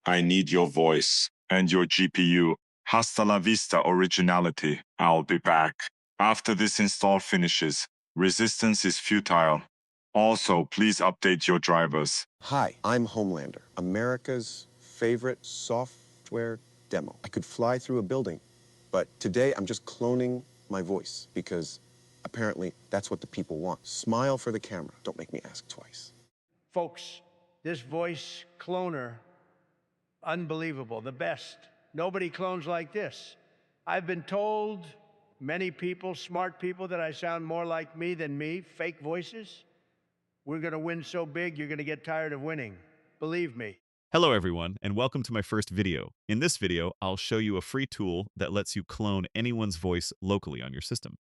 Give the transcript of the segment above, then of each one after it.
I need your voice and your GPU. Hasta la vista, originality. I'll be back. After this install finishes, resistance is futile. Also, please update your drivers. Hi, I'm Homelander, America's favorite software demo. I could fly through a building, but today I'm just cloning my voice because apparently that's what the people want. Smile for the camera. Don't make me ask twice. Folks, this voice cloner, unbelievable, the best. Nobody clones like this. I've been told many people, smart people, that I sound more like me than me, fake voices. We're gonna win so big, you're gonna get tired of winning. Believe me. Hello everyone, and welcome to my first video. In this video, I'll show you a free tool that lets you clone anyone's voice locally on your system.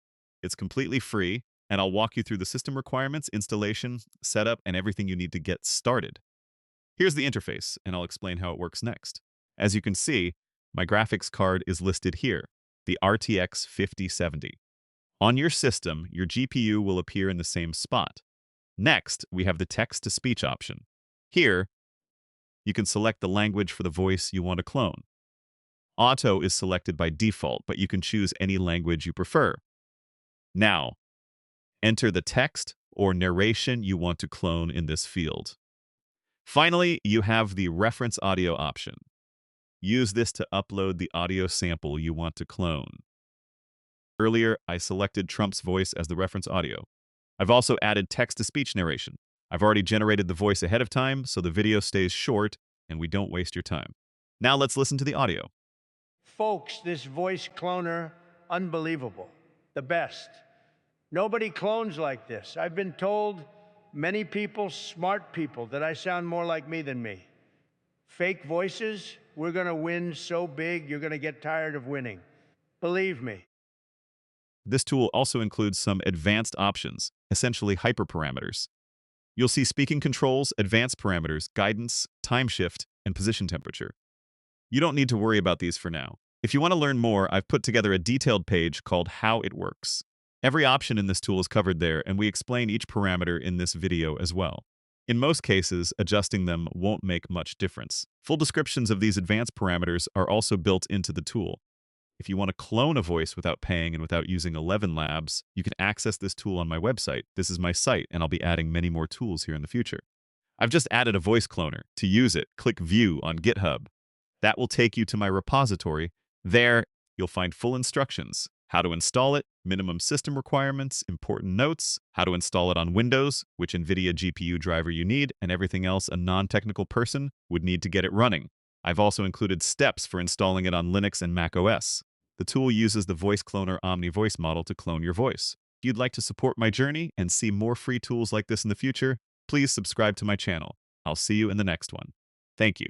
It's completely free, and I'll walk you through the system requirements, installation, setup, and everything you need to get started. Here's the interface, and I'll explain how it works next. As you can see, my graphics card is listed here, the RTX 5070. On your system, your GPU will appear in the same spot. Next, we have the text-to-speech option. Here, you can select the language for the voice you want to clone. Auto is selected by default, but you can choose any language you prefer. Now, enter the text or narration you want to clone in this field. Finally, you have the reference audio option. Use this to upload the audio sample you want to clone. Earlier, I selected Trump's voice as the reference audio. I've also added text-to-speech narration. I've already generated the voice ahead of time, so the video stays short and we don't waste your time. Now let's listen to the audio. Folks, this voice cloner, unbelievable, the best. Nobody clones like this. I've been told many people, smart people, that I sound more like me than me. Fake voices, we're gonna win so big, you're gonna get tired of winning. Believe me. This tool also includes some advanced options, essentially hyperparameters. You'll see speaking controls, advanced parameters, guidance, time shift, and position temperature. You don't need to worry about these for now. If you want to learn more, I've put together a detailed page called How It Works. Every option in this tool is covered there, and we explain each parameter in this video as well. In most cases, adjusting them won't make much difference. Full descriptions of these advanced parameters are also built into the tool. If you want to clone a voice without paying and without using 11 Labs, you can access this tool on my website. This is my site, and I'll be adding many more tools here in the future. I've just added a voice cloner. To use it, click View on GitHub. That will take you to my repository. There, you'll find full instructions, how to install it, minimum system requirements, important notes, how to install it on Windows, which NVIDIA GPU driver you need, and everything else a non-technical person would need to get it running. I've also included steps for installing it on Linux and Mac OS. The tool uses the voice cloner Omni voice model to clone your voice. If you'd like to support my journey and see more free tools like this in the future, please subscribe to my channel. I'll see you in the next one. Thank you.